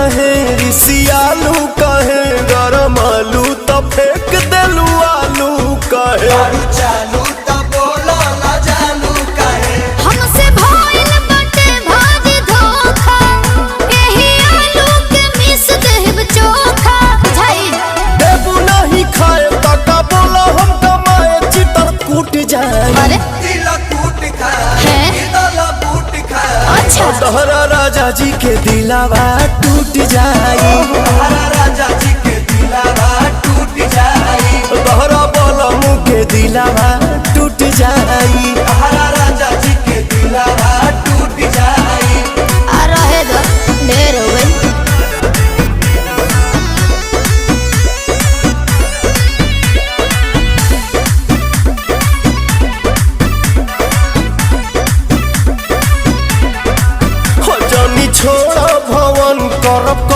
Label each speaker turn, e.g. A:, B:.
A: कहे रिसियालू कहे गरम आलू तो फेंक देलू आलू कहे
B: चालू तो बोलो ना जानू कहे
C: हमसे भइल बाटे भारी धोखा एही आलू के मिस देब चोखा बुझाई
A: देबू नहीं खाए तका बोला हम कमाए चितर कूट जाए
C: अरे
B: दिल टूट खाए
C: है
B: दिल टूट खाए
C: अच्छा
A: तोहरा राजा जी के दिलावा टूट जाई
B: हरा राजा जी के दिलावा टूट जाई
A: तोहरा बलमू के दिलावा टूट जाई
B: हरा राजा जी के दिलावा टूट जाई
C: आ रहे दो ढेर हो गई
A: हो जानी छोड़ा भवन करब